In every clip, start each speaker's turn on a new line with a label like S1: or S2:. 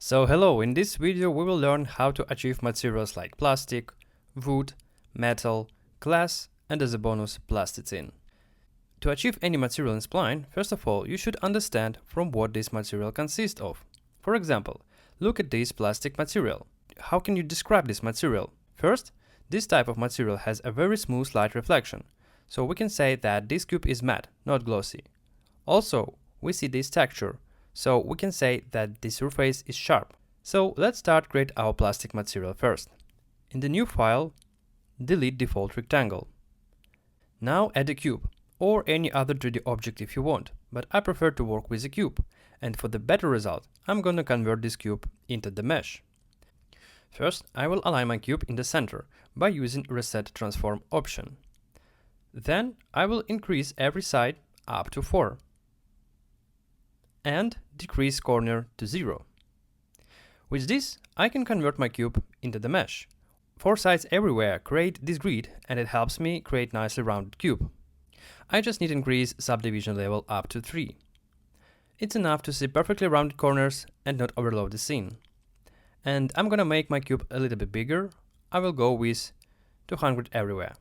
S1: So hello, in this video we will learn how to achieve materials like plastic, wood, metal, glass, and as a bonus, plasticine. To achieve any material in Spline, first of all, you should understand from what this material consists of. For example, look at this plastic material. How can you describe this material? First, this type of material has a very smooth light reflection, so we can say that this cube is matte, not glossy. Also, we see this texture, so we can say that the surface is sharp. So let's start create our plastic material first. In the new file, delete default rectangle. Now add a cube, or any other 3D object if you want, but I prefer to work with a cube, and for the better result, I'm gonna convert this cube into the mesh. First, I will align my cube in the center by using Reset Transform option. Then I will increase every side up to 4 and decrease corner to 0. With this, I can convert my cube into the mesh. 4 sides everywhere create this grid and it helps me create nicely rounded cube. I just need to increase subdivision level up to 3. It's enough to see perfectly rounded corners and not overload the scene. And I'm gonna make my cube a little bit bigger. I will go with 200 everywhere.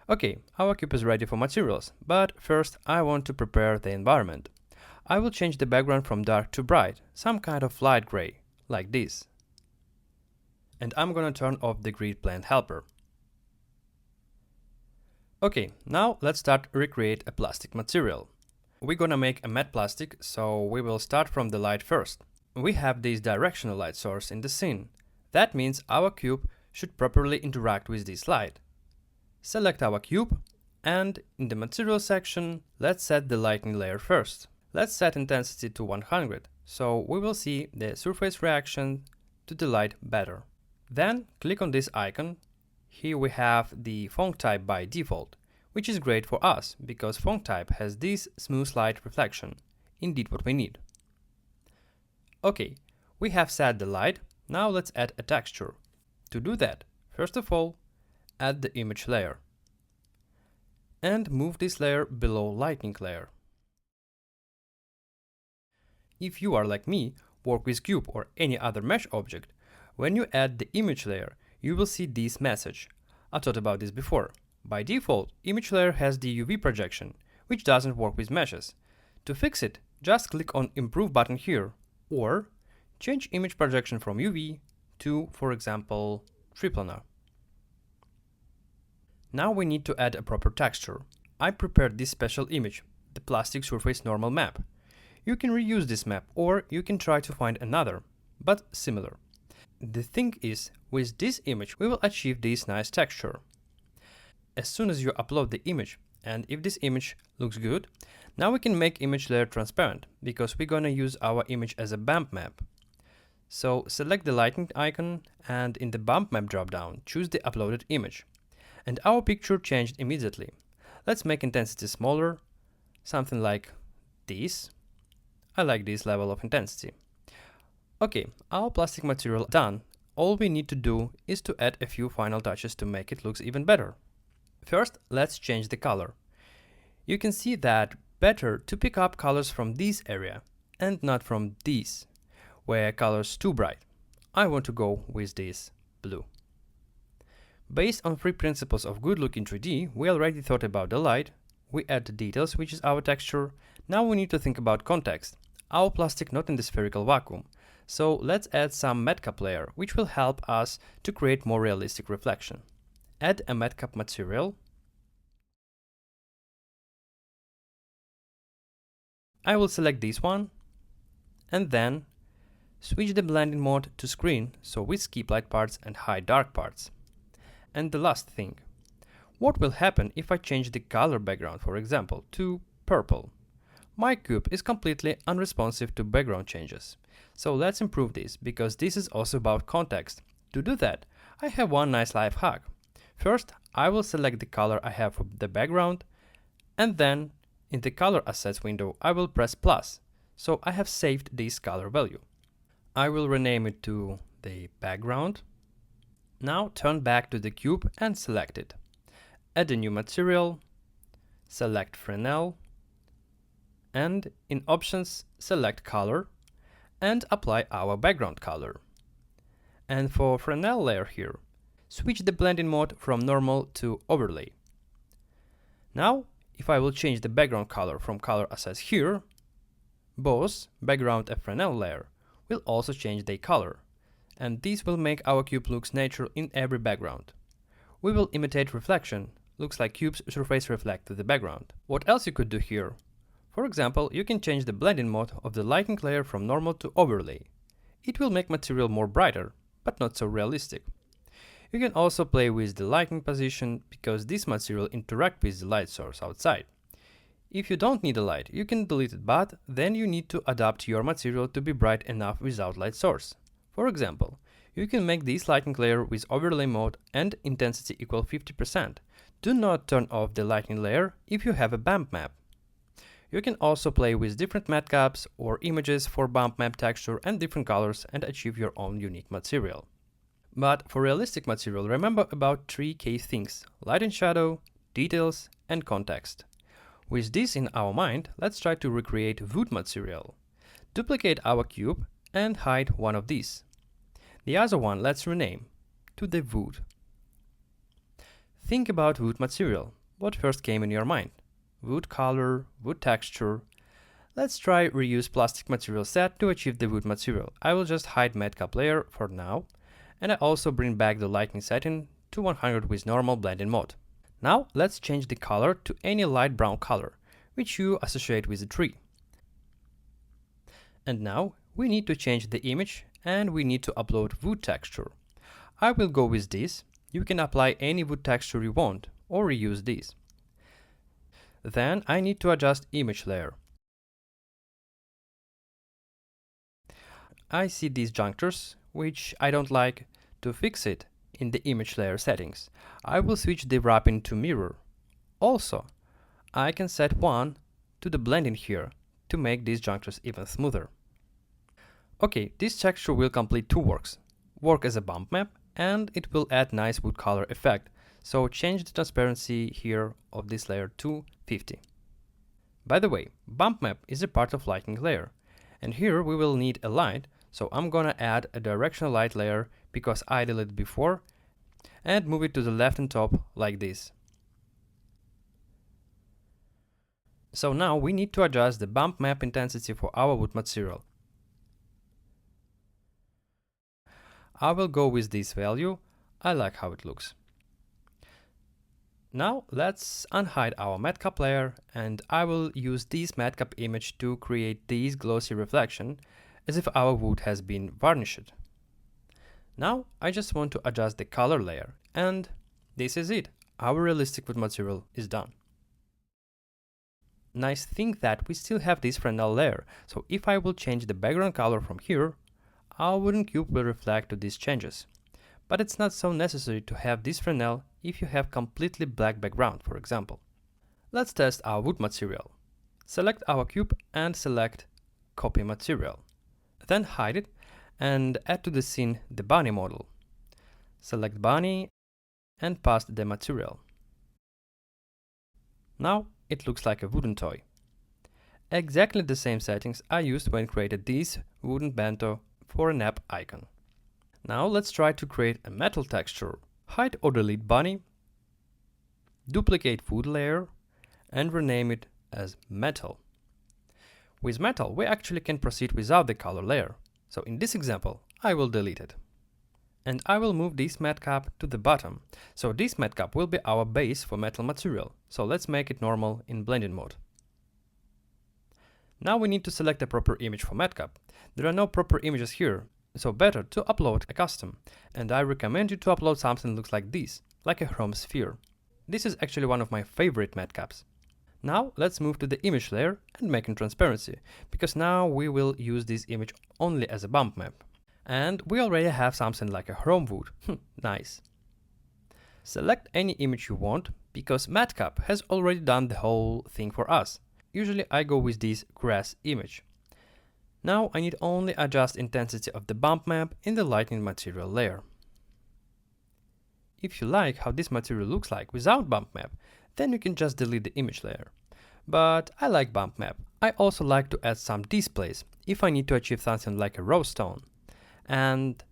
S1: Okay, our cube is ready for materials, but first I want to prepare the environment. I will change the background from dark to bright, some kind of light gray, like this. And I'm gonna turn off the grid plant helper. Okay, now let's start recreate a plastic material. We're gonna make a matte plastic, so we will start from the light first. We have this directional light source in the scene. That means our cube should properly interact with this light. Select our cube, and in the material section, let's set the lighting layer first. Let's set intensity to 100, so we will see the surface reaction to the light better. Then click on this icon. Here we have the font type by default, which is great for us because font type has this smooth light reflection, indeed what we need. Okay, we have set the light, now let's add a texture. To do that, first of all, add the image layer and move this layer below lighting layer. If you are like me, work with cube or any other mesh object, when you add the image layer, you will see this message. I thought about this before. By default, image layer has the UV projection, which doesn't work with meshes. To fix it, just click on Improve button here, or change image projection from UV to, for example, triplanar. Now we need to add a proper texture. I prepared this special image, the plastic surface normal map. You can reuse this map or you can try to find another, but similar. The thing is, with this image we will achieve this nice texture. As soon as you upload the image, and if this image looks good, now we can make image layer transparent, because we're gonna use our image as a bump map. So select the lighting icon and in the bump map dropdown, choose the uploaded image. And our picture changed immediately. Let's make intensity smaller, something like this. I like this level of intensity. Okay, our plastic material done. All we need to do is to add a few final touches to make it look even better. First, let's change the color. You can see that better to pick up colors from this area and not from this, where colors too bright. I want to go with this blue. Based on 3 principles of good look in 3D, we already thought about the light, we add the details, which is our texture. Now we need to think about context. Our plastic not in the spherical vacuum, so let's add some matcap layer, which will help us to create more realistic reflection. Add a matcap material. I will select this one, and then switch the blending mode to screen, so we skip light parts and hide dark parts. And the last thing, what will happen if I change the color background, for example, to purple? My cube is completely unresponsive to background changes. So let's improve this, because this is also about context. To do that, I have one nice life hack. First, I will select the color I have for the background, and then in the color assets window, I will press plus. So I have saved this color value. I will rename it to the background. Now turn back to the cube and select it. Add a new material, select Fresnel, and in Options select Color and apply our background color. And for Fresnel layer here, switch the blending mode from normal to overlay. Now, if I will change the background color from color assess here, both background and Fresnel layer will also change their color, and this will make our cube looks natural in every background. We will imitate reflection, looks like cube's surface reflect to the background. What else you could do here? For example, you can change the blending mode of the lighting layer from normal to overlay. It will make material more brighter, but not so realistic. You can also play with the lighting position, because this material interacts with the light source outside. If you don't need a light, you can delete it, but then you need to adapt your material to be bright enough without light source. For example, you can make this lighting layer with overlay mode and intensity equal 50%. Do not turn off the lighting layer if you have a bump map. You can also play with different matte caps or images for bump map texture and different colors and achieve your own unique material. But for realistic material, remember about 3 key things: light and shadow, details, and context. With this in our mind, let's try to recreate wood material. Duplicate our cube and hide one of these. The other one let's rename to the wood. Think about wood material. What first came in your mind? Wood color, wood texture. Let's try reuse plastic material set to achieve the wood material. I will just hide matte cap layer for now, and I also bring back the lighting setting to 100 with normal blending mode. Now let's change the color to any light brown color, which you associate with the tree. And now we need to change the image and we need to upload wood texture. I will go with this. You can apply any wood texture you want or reuse this. Then I need to adjust image layer. I see these junctures, which I don't like. To fix it, in the image layer settings, I will switch the wrapping to mirror. Also, I can set 1 to the blending here to make these junctures even smoother. Okay, this texture will complete 2 works. Work as a bump map, and it will add nice wood color effect. So change the transparency here of this layer to 50. By the way, bump map is a part of lighting layer, and here we will need a light, so I'm gonna add a directional light layer because I did it before, and move it to the left and top like this. So now we need to adjust the bump map intensity for our wood material. I will go with this value. I like how it looks. Now let's unhide our matte cap layer, and I will use this matte cap image to create this glossy reflection as if our wood has been varnished. Now I just want to adjust the color layer, and this is it. Our realistic wood material is done. Nice thing that we still have this Fresnel layer, so if I will change the background color from here, our wooden cube will reflect to these changes. But it's not so necessary to have this Fresnel if you have completely black background, for example. Let's test our wood material. Select our cube and select Copy Material. Then hide it and add to the scene the bunny model. Select bunny and paste the material. Now it looks like a wooden toy. Exactly the same settings I used when created this wooden bento for an app icon. Now let's try to create a metal texture. Hide or delete bunny, duplicate wood layer, and rename it as metal. With metal, we actually can proceed without the color layer. So in this example, I will delete it. And I will move this matte cap to the bottom. So this matte cap will be our base for metal material. So let's make it normal in blending mode. Now we need to select a proper image for matte cap. There are no proper images here, so better to upload a custom. And I recommend you to upload something that looks like this, like a chrome sphere. This is actually one of my favorite matte caps. Now let's move to the image layer and make it transparency, because now we will use this image only as a bump map. And we already have something like a chrome wood. Nice. Select any image you want, because MatCap has already done the whole thing for us. Usually I go with this grass image. Now I need only adjust intensity of the bump map in the lighting material layer. If you like how this material looks like without bump map, then you can just delete the image layer. But I like bump map. I also like to add some displays if I need to achieve something like a raw stone. And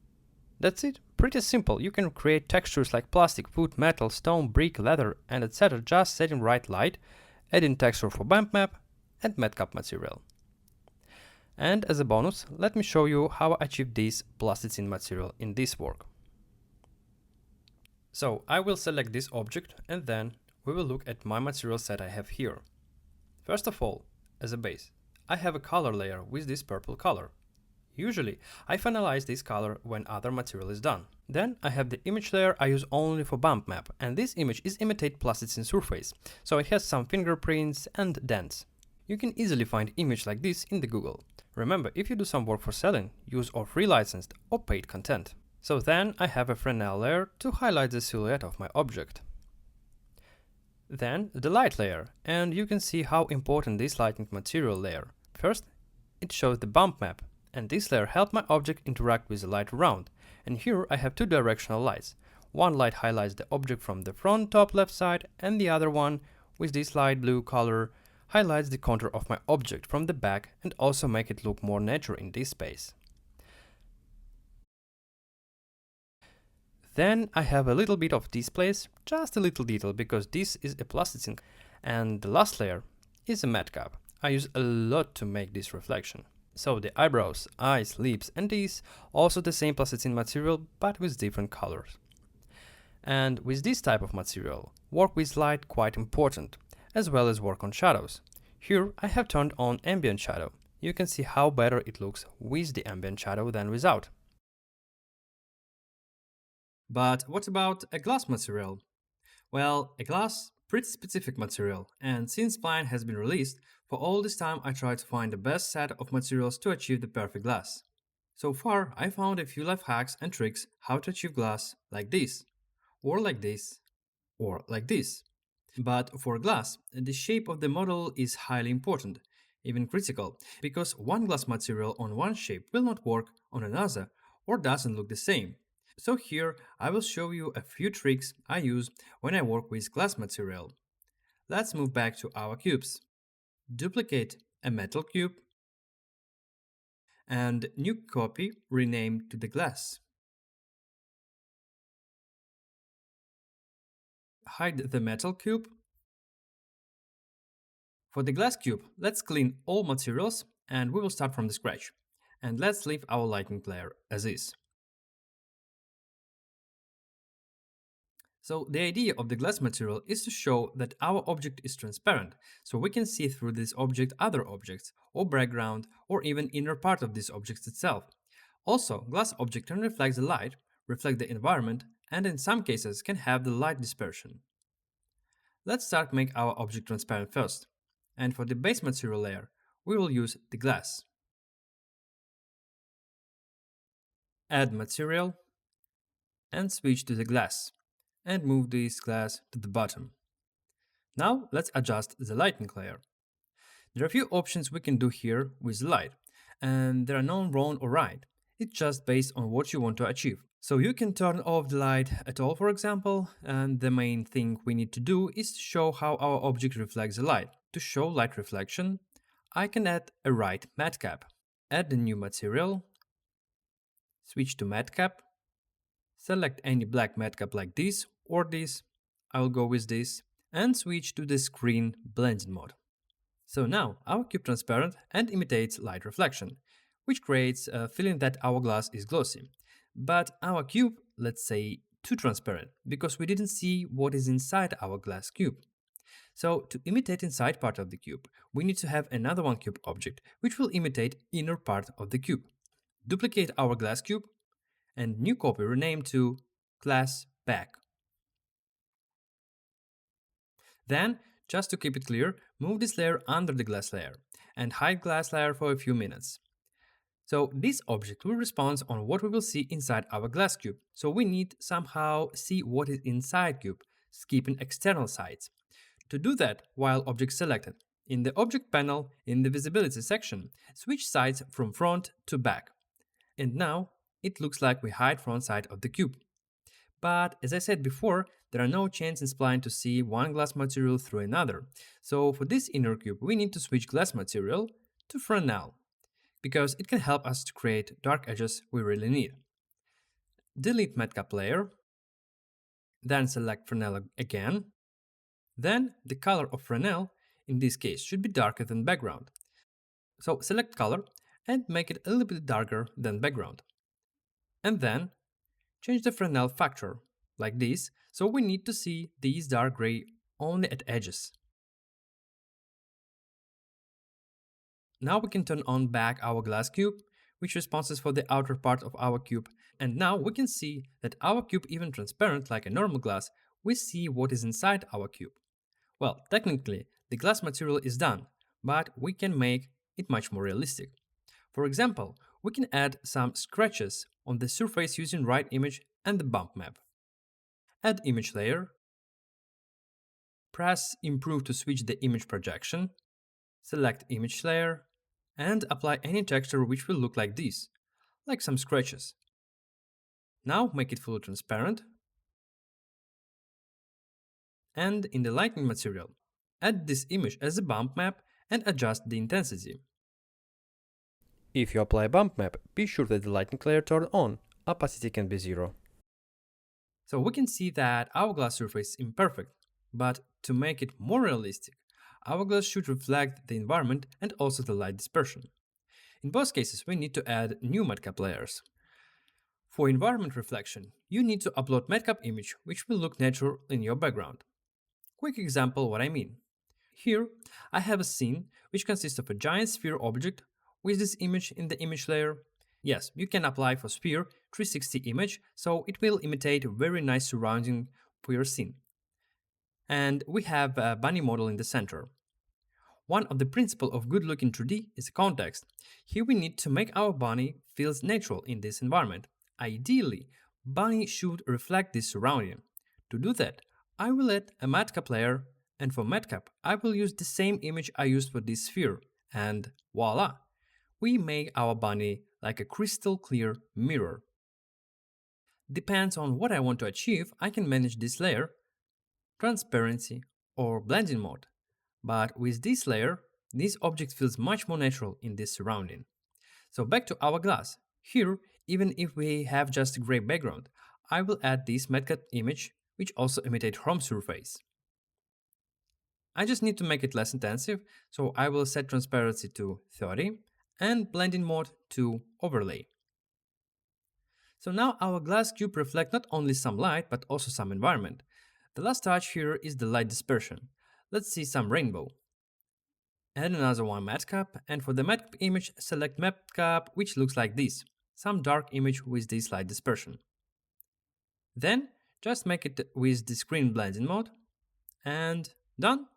S1: that's it. Pretty simple. You can create textures like plastic, wood, metal, stone, brick, leather, and etc. just setting right light, adding texture for bump map, and matcap material. And as a bonus, let me show you how I achieved this plasticine material in this work. So I will select this object and then we will look at my material set I have here. First of all, as a base, I have a color layer with this purple color. Usually, I finalize this color when other material is done. Then I have the image layer I use only for bump map, and this image is imitate plasticine surface, so it has some fingerprints and dents. You can easily find image like this in the Google. Remember, if you do some work for selling, use or free licensed or paid content. So then I have a Fresnel layer to highlight the silhouette of my object. Then the light layer, and you can see how important this lighting material layer. First, it shows the bump map, and this layer helps my object interact with the light around. And here I have two directional lights. One light highlights the object from the front top left side, and the other one, with this light blue color, highlights the contour of my object from the back and also make it look more natural in this space. Then I have a little bit of displays, just a little detail because this is a plasticine. And the last layer is a matcap. I use a lot to make this reflection. So the eyebrows, eyes, lips and these also the same plasticine material but with different colors. And with this type of material, work with light quite important, as well as work on shadows. Here I have turned on ambient shadow. You can see how better it looks with the ambient shadow than without. But what about a glass material? Well, a glass, pretty specific material, and since Spline has been released, for all this time I tried to find the best set of materials to achieve the perfect glass. So far, I found a few life hacks and tricks how to achieve glass like this, or like this, or like this. But for glass, the shape of the model is highly important, even critical, because one glass material on one shape will not work on another or doesn't look the same. So here I will show you a few tricks I use when I work with glass material. Let's move back to our cubes. Duplicate a metal cube and new copy rename to the glass. Hide the metal cube. For the glass cube, let's clean all materials and we will start from the scratch. And let's leave our lighting layer as is. So the idea of the glass material is to show that our object is transparent, so we can see through this object other objects, or background, or even inner part of this object itself. Also, glass object can reflect the light, reflect the environment, and in some cases can have the light dispersion. Let's start make our object transparent first. And for the base material layer, we will use the glass. Add material and switch to the glass and move this glass to the bottom. Now let's adjust the lighting layer. There are a few options we can do here with light, and there are no wrong or right. It's just based on what you want to achieve. So you can turn off the light at all, for example, and the main thing we need to do is to show how our object reflects the light. To show light reflection, I can add a right matcap. Add the new material, switch to matcap, select any black matcap like this or this, I will go with this, and switch to the screen blending mode. So now our cube transparent and imitates light reflection, which creates a feeling that our glass is glossy. But our cube, let's say, too transparent, because we didn't see what is inside our glass cube. So to imitate inside part of the cube, we need to have another one cube object, which will imitate inner part of the cube. Duplicate our glass cube, and new copy rename to glass back. Then, just to keep it clear, move this layer under the glass layer and hide glass layer for a few minutes. So this object will respond on what we will see inside our glass cube. So we need somehow see what is inside cube, skipping external sides. To do that, while object selected, in the object panel, in the visibility section, switch sides from front to back. And now it looks like we hide front side of the cube. But as I said before, There are no chains in Spline to see one glass material through another. So for this inner cube, we need to switch glass material to Fresnel, because it can help us to create dark edges we really need. Delete Matcap layer, then select Fresnel again. Then the color of Fresnel, in this case, should be darker than background. So select color and make it a little bit darker than background. And then change the Fresnel factor, like this, so we need to see these dark gray only at edges. Now we can turn on back our glass cube, which responds for the outer part of our cube, and now we can see that our cube, even transparent like a normal glass, we see what is inside our cube. Well, technically, the glass material is done, but we can make it much more realistic. For example, we can add some scratches on the surface using right image and the bump map. Add image layer, press improve to switch the image projection, select image layer, and apply any texture which will look like this, like some scratches. Now make it fully transparent, and in the lighting material, add this image as a bump map and adjust the intensity. If you apply bump map, be sure that the lighting layer turned on, opacity can be 0. So we can see that our glass surface is imperfect, but to make it more realistic, our glass should reflect the environment and also the light dispersion. In both cases, we need to add new matcap layers. For environment reflection, you need to upload matcap image which will look natural in your background. Quick example what I mean. Here, I have a scene which consists of a giant sphere object with this image in the image layer. Yes, you can apply for sphere 360 image, so it will imitate a very nice surrounding for your scene. And we have a bunny model in the center. One of the principles of good look in 3D is context. Here we need to make our bunny feels natural in this environment. Ideally, bunny should reflect this surrounding. To do that, I will add a matcap layer, and for matcap, I will use the same image I used for this sphere, and voila! We make our bunny like a crystal clear mirror. Depends on what I want to achieve, I can manage this layer, transparency, or blending mode. But with this layer, this object feels much more natural in this surrounding. So back to our glass. Here, even if we have just a gray background, I will add this matcap image, which also imitate chrome surface. I just need to make it less intensive, so I will set transparency to 30 and blending mode to overlay. So now our glass cube reflects not only some light, but also some environment. The last touch here is the light dispersion. Let's see some rainbow. Add another one matcap, and for the matcap image, select matcap which looks like this, some dark image with this light dispersion. Then just make it with the screen blending mode, and done!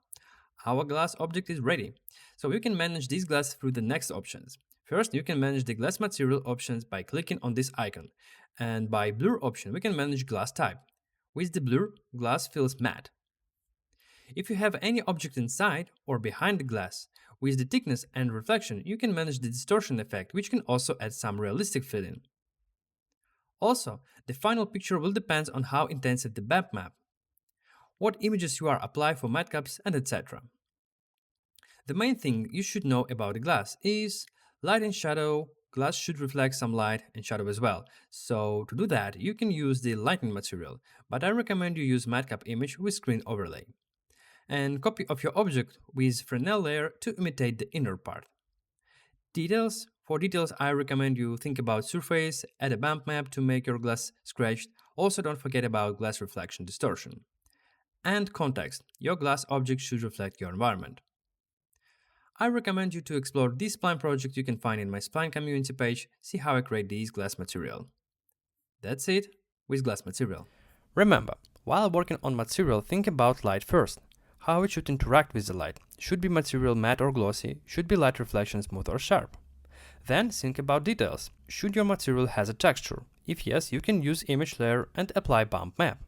S1: Our glass object is ready. So you can manage this glass through the next options. First, you can manage the glass material options by clicking on this icon, and by blur option we can manage glass type. With the blur, glass feels matte. If you have any object inside or behind the glass, with the thickness and reflection you can manage the distortion effect, which can also add some realistic feeling. Also, the final picture will depend on how intensive the bump map, what images you are applying for matcaps, and etc. The main thing you should know about the glass is light and shadow. Glass should reflect some light and shadow as well. So to do that, you can use the lighting material, but I recommend you use matcap image with screen overlay. And copy of your object with Fresnel layer to imitate the inner part. Details. For details, I recommend you think about surface, add a bump map to make your glass scratched. Also don't forget about glass reflection distortion. And context. Your glass object should reflect your environment. I recommend you to explore this Spline project you can find in my Spline community page, see how I create this glass material. That's it with glass material. Remember, while working on material, think about light first. How it should interact with the light. Should be material matte or glossy? Should be light reflection smooth or sharp? Then think about details. Should your material has a texture? If yes, you can use image layer and apply bump map.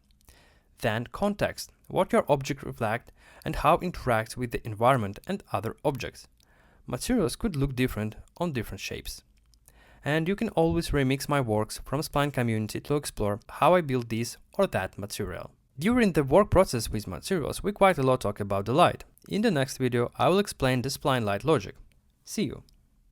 S1: Then context. What your object reflects and how it interacts with the environment and other objects. Materials could look different on different shapes. And you can always remix my works from Spline community to explore how I build this or that material. During the work process with materials, we quite a lot talk about the light. In the next video, I will explain the spline light logic. See you!